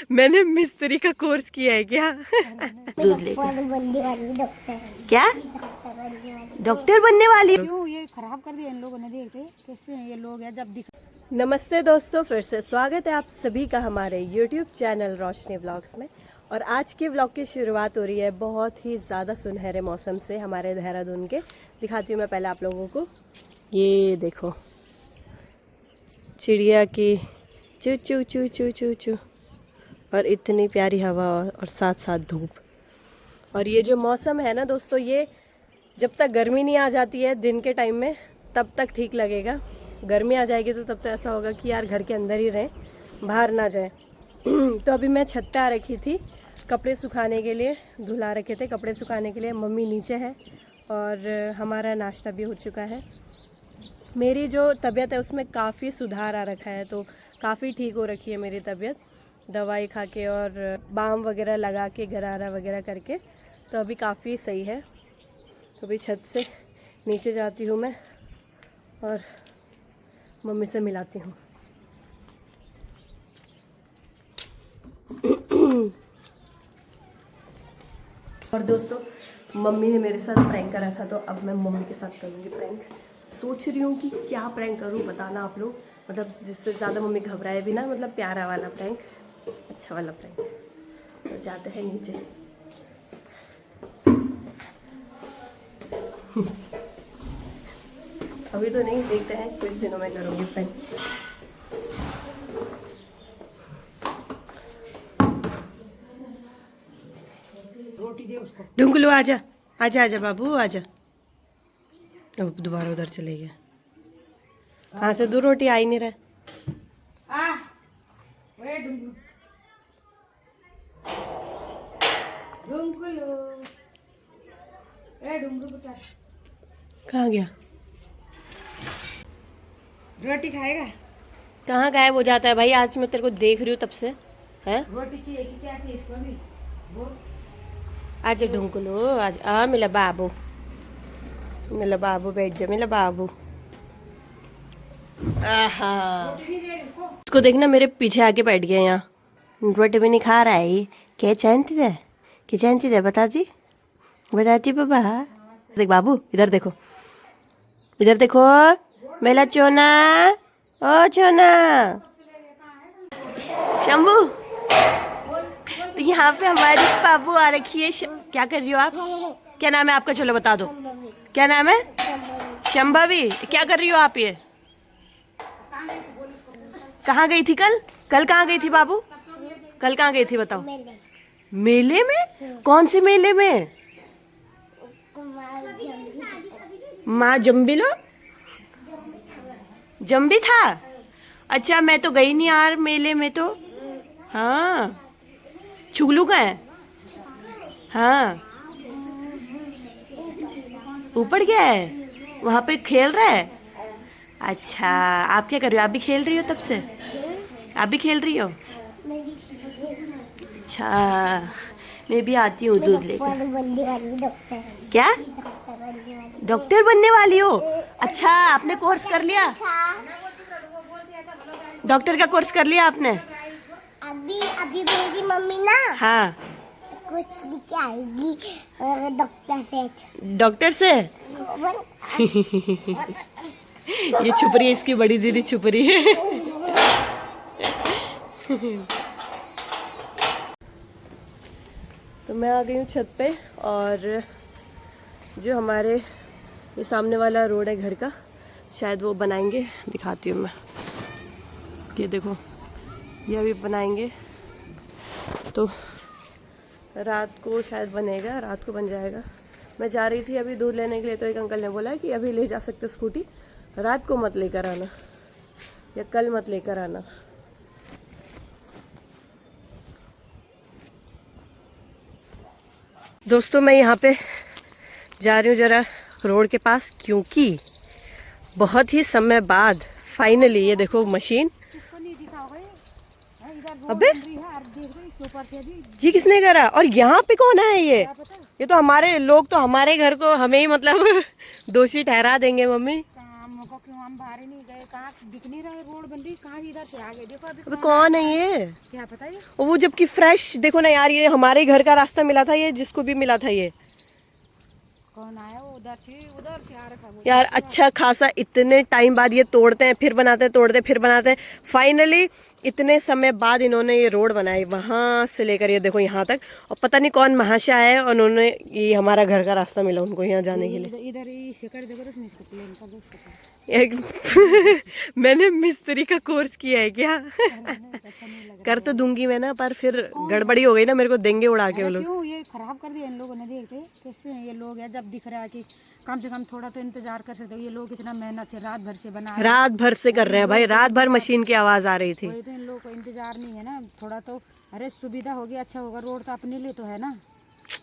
मैंने मिस्त्री का कोर्स किया है क्या? दूध लेकर क्या डॉक्टर बनने वाली? क्यों ये खराब कर दिया इन लोगों ने? देखते कैसे हैं ये लोग है जब दिख। नमस्ते दोस्तों, फिर से स्वागत है आप सभी का हमारे YouTube चैनल रोशनी व्लॉग्स में। और आज के व्लॉग की शुरुआत हो रही है बहुत ही ज़्यादा सुनहरे मौसम से हमारे देहरादून के। दिखाती हूँ मैं पहले आप लोगों को। ये देखो चिड़िया की चू चू चू चू चू चू, और इतनी प्यारी हवा और साथ साथ धूप। और ये जो मौसम है ना दोस्तों, ये जब तक गर्मी नहीं आ जाती है दिन के टाइम में तब तक ठीक लगेगा। गर्मी आ जाएगी तो तब तो ऐसा होगा कि यार घर के अंदर ही रहें, बाहर ना जाए। तो अभी मैं छत पे आ रखी थी कपड़े सुखाने के लिए, धुला रखे थे कपड़े सुखाने के लिए। मम्मी नीचे है और हमारा नाश्ता भी हो चुका है। मेरी जो तबीयत है उसमें काफ़ी सुधार आ रखा है, तो काफ़ी ठीक हो रखी है मेरी तबीयत, दवाई खा के और बाम वगैरह लगा के गरारा वगैरह करके, तो अभी काफ़ी सही है। तो अभी छत से नीचे जाती हूँ मैं और मम्मी से मिलाती हूँ। और दोस्तों, मम्मी ने मेरे साथ प्रैंक करा था, तो अब मैं मम्मी के साथ करूँगी प्रैंक। सोच रही हूँ कि क्या प्रैंक करूँ, बताना आप लोग। मतलब जिससे ज़्यादा मम्मी घबराए भी ना, मतलब प्यारा वाला प्रैंक, अच्छा वाला प्रैंक। तो जाते हैं नीचे। अभी तो नहीं, देखते हैं कुछ दिनों में करूँगी प्रैंक। ढुंगलू आजा आजा आजा बाबू आजा। अब दोबारा उधर चले गए। कहाँ से दो रोटी आ ही नहीं रहा। कहाँ गया? रोटी खाएगा? कहाँ गायब हो जाता है भाई? आज मैं तेरे को देख रही हूँ तब से। है रोटी चाहिए कि क्या चाहिए इसको भी? वो आज ढुंगलू आज आ मिला बाबू, मिला बाबू, बैठ जा मिला बाबू। आहा, इसको देखना मेरे पीछे आके बैठ गया यहाँ। रोटी भी नहीं खा रहा है ये। क्या चाहती है, क्या चाहती है बताती, बताती बाबा। देख बाबू, इधर देखो, इधर देखो मेला चोना, ओ चोना शंभू। तो यहाँ पे हमारी बाबू आ रखी है। क्या कर रही हो आप? क्या नाम है आपका? चलो बता दो, क्या नाम है? शंभवी। क्या कर रही हो आप? ये कहाँ गई थी कल? कल कहाँ गई थी बाबू? कल कहाँ गई थी बताओ? मेले में? कौन से मेले में? माँ जम्बिलो, जम्बी था। अच्छा, मैं तो गई नहीं यार मेले में तो। हाँ, चुगलू का है। हाँ, ऊपर गया है, वहाँ पे खेल रहा है। अच्छा, आप क्या कर रही हो? आप भी खेल रही हो तब से? आप भी खेल रही हो? अच्छा, मैं भी आती हूँ दूध लेकर। क्या डॉक्टर बनने वाली हो? अच्छा, आपने कोर्स कर लिया? डॉक्टर का कोर्स कर लिया आपने? अभी अभी मेरी मम्मी ना हाँ, कुछ लेके आएगी डॉक्टर से। डॉक्टर से? ये छुप रही है, इसकी बड़ी दीदी छुप रही है। तो मैं आ गई हूँ छत पे, और जो हमारे ये सामने वाला रोड है घर का, शायद वो बनाएंगे। दिखाती हूँ मैं, ये देखो, ये अभी बनाएंगे तो रात को शायद बनेगा, रात को बन जाएगा। मैं जा रही थी अभी दूध लेने के लिए, तो एक अंकल ने बोला कि अभी ले जा सकते स्कूटी, रात को मत लेकर आना या कल मत लेकर आना। दोस्तों, मैं यहाँ पे जा रही हूँ जरा रोड के पास, क्योंकि बहुत ही समय बाद फाइनली ये देखो मशीन। अबे ये किसने करा? और यहाँ पे कौन है ये तो हमारे लोग तो हमारे घर को हमें ही मतलब दोषी ठहरा देंगे। मम्मी हम बाहर ही नहीं गए, कहाँ दिख नहीं रहा है, रोड बन रही कहाँ इधर से आ गए। देखो अभी अबे कौन है ये? क्या पता ये वो जबकि फ्रेश देखो ना यार, ये हमारे घर का रास्ता मिला था, ये जिसको भी मिला था ये कौन आया, वो उधर से आ रखा वो। यार। अच्छा खासा इतने टाइम बाद ये तोड़ते हैं फिर बनाते हैं, तोड़ते हैं फिर बनाते हैं। फाइनली इतने समय बाद इन्होंने ये रोड बनाई, वहां से लेकर ये देखो यहाँ तक। और पता नहीं कौन महाशय आए और उन्होंने ये हमारा घर का रास्ता मिला उनको यहाँ जाने के लिए। इधर ही शिकर देखो, उसमें इसको प्लेन कर दो उसको। मैंने मिस्त्री का कोर्स किया है क्या? अच्छा नहीं लग कर तो दूंगी मैं ना, पर फिर गड़बड़ी हो गई ना, मेरे को देंगे उड़ा के वो लोग। क्यों ये खराब कर दिया इन लोगों ने। देखते कैसे हैं ये लोग है, जब दिख रहा है कि कम से कम थोड़ा तो इंतजार कर सकते। ये लोग इतना मेहनत से रात भर से बना रहे हैं। रात भर से कर रहे हैं भाई, रात भर मशीन की आवाज आ रही थी। वही तो, इन लोगों को इंतजार नहीं है ना थोड़ा तो। अरे सुविधा होगी, अच्छा होगा, रोड तो अपने लिए तो है ना,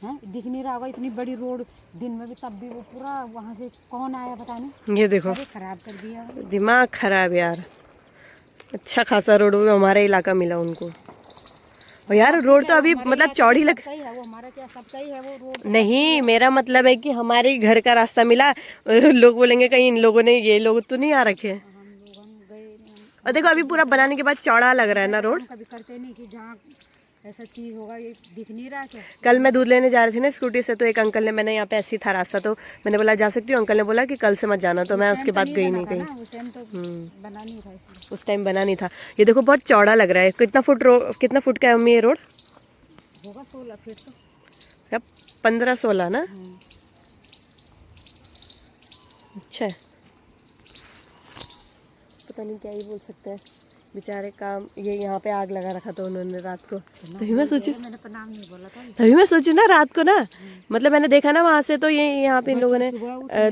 है दिख नहीं रहा होगा इतनी बड़ी रोड दिन में भी, तब भी वो पूरा वहाँ से कौन आया पता नहीं, ये देखो अरे खराब कर दिया। दिमाग खराब यार। अच्छा खासा रोड हमारे इलाका मिला उनको। और यार रोड तो अभी मतलब चौड़ी लग सही है वो, हमारा क्या सबका ही है वो रोड। नहीं, मेरा मतलब है कि हमारे ही घर का रास्ता मिला। लोग बोलेंगे कहीं इन लोगों ने, ये लोग तो नहीं आ रखे हैं। हम गए नहीं, और देखो अभी पूरा बनाने के बाद चौड़ा लग रहा है ना रोड। हम कभी करते नहीं कि जहाँ ऐसा चीज होगा, ये दिख नहीं रहा क्या। कल मैं दूध लेने जा रही थी ना स्कूटी से, तो एक अंकल ने, मैंने यहाँ पे ऐसी था रास्ता, तो मैंने बोला जा सकती हूँ, अंकल ने बोला कि कल से मत जाना, तो मैं उसके बाद गई नहीं कहीं। उस टाइम तो बना नहीं था इसलिए। उस टाइम बना नहीं था। ये देखो बहुत चौड़ा लग रहा है। कितना फुट का है मम्मी ये रोड? होगा 16 फीट तो। क्या 15-16 ना? अच्छा है। पता नहीं क्या ही बोल सकते हैं बेचारे। काम ये यहाँ पे आग लगा रखा था उन्होंने रात को, तभी मैं सोचू मैंने प्रणाम नहीं बोला था। तभी मैं सोचू ना रात को ना, मतलब मैंने देखा ना वहां से, तो ये यहाँ पे इन लोगों ने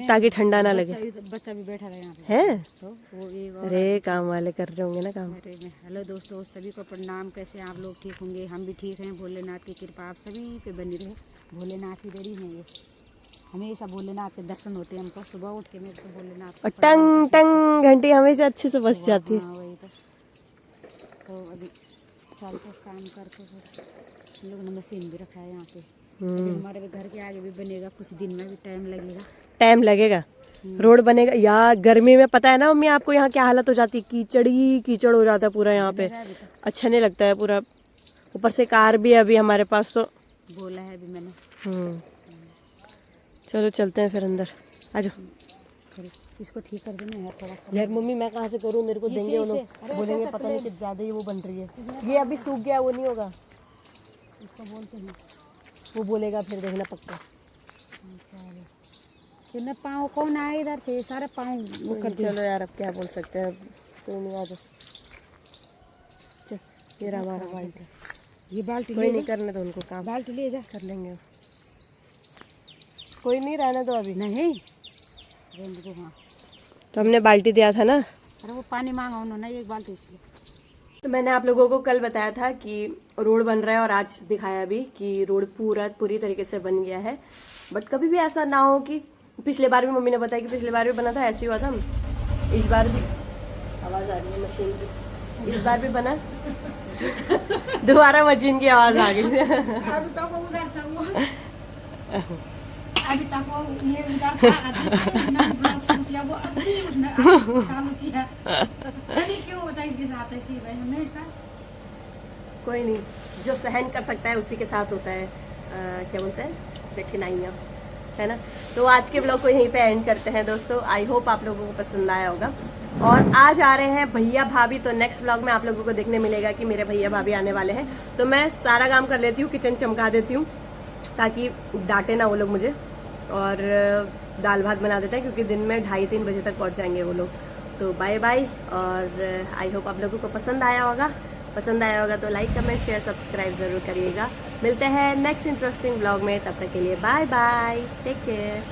ताकि ठंडा ना लगे। बच्चा भी बैठा था यहाँ पे हैं। तो वो एक और। अरे काम वाले कर रहे होंगे ना काम। हेलो दोस्तों, सभी को प्रणाम। कैसे आप लोग? ठीक होंगे, हम भी ठीक हैं। भोलेनाथ की कृपा आप सभी पे बनी रहे। भोलेनाथ की देरी है ये, हमेशा भोलेनाथ के दर्शन होते हैं हमको। सुबह उठ के मेरे को भोलेनाथ और टंग टंग घंटी हमेशा अच्छे से बज जाती है। हाँ वही तो अभी चलते काम करते फिर हम लोग ने मशीन भी रखा है यहाँ पे। अभी हमारे भी घर के आगे भी बनेगा, कुछ दिन में भी टाइम लगेगा। टाइम लगेगा, रोड बनेगा यार। गर्मी में पता है ना मम्मी आपको यहाँ क्या हालत हो जाती है, कीचड़ ही कीचड़ हो जाता है पूरा यहाँ पे, अच्छा नहीं लगता है पूरा। ऊपर से कार भी है अभी हमारे पास, तो बोला है अभी मैंने। चलो चलते हैं फिर अंदर, आ जाओ। फिर इसको ठीक कर देना यार थोड़ा सा। यार मम्मी मैं कहाँ से करूँ, मेरे को देंगे वो लोग, बोलेंगे पता नहीं कि ज्यादा ही वो बन रही है। ये अभी सूख गया, वो नहीं होगा, इसको बोलते हैं वो बोलेगा फिर देखना पक्का। फिर पाँव कौन आए इधर से, सारे पाँव वो कर दिया। चलो यार अब क्या बोल सकते हैं, कोई नहीं, आ जाओ। चल ये रहा हमारा बाल्टी, ये बाल्टी कोई नहीं, करने दो उनको काम, बाल्टी ले जा। कर लेंगे, कोई नहीं, रहने दो अभी। नहीं रेंज को, हाँ तो हमने बाल्टी दिया था ना, अरे वो पानी मांगा उन्होंने एक बाल्टी, इसलिए। तो मैंने आप लोगों को कल बताया था कि रोड बन रहा है, और आज दिखाया भी कि रोड पूरी तरीके से बन गया है। बट कभी भी ऐसा ना हो कि पिछले बार भी मम्मी ने बताया कि पिछले बार भी बना था, ऐसे ही हुआ था। इस बार भी आवाज़ आ रही है मशीन की, इस बार भी बना दोबारा मशीन की आवाज़ आ गई। अभी तक वो ये उधर था, ब्लॉग शुरू किया, वो अभी उसने चालू किया। अरे क्यों होता है इसके साथ ऐसी भाई हमेशा। कोई नहीं, जो सहन कर सकता है उसी के साथ होता है क्या बोलते हैं, कठिनाइयाँ, है ना। तो आज के ब्लॉग को यहीं पे एंड करते हैं दोस्तों। आई होप आप लोगों को पसंद आया होगा। और आज आ रहे हैं भैया भाभी, तो नेक्स्ट ब्लॉग में आप लोगों को देखने मिलेगा कि मेरे भैया भाभी आने वाले हैं। तो मैं सारा काम कर लेती हूँ, किचन चमका देती हूँ ताकि डांटे ना वो लोग मुझे, और दाल भात बना देते हैं क्योंकि दिन में 2:30-3 बजे तक पहुँच जाएंगे वो लोग। तो बाय बाय, और आई होप आप लोगों को पसंद आया होगा। पसंद आया होगा तो लाइक, कमेंट, शेयर, सब्सक्राइब ज़रूर करिएगा। मिलते हैं नेक्स्ट इंटरेस्टिंग ब्लॉग में, तब तक के लिए बाय बाय, टेक केयर।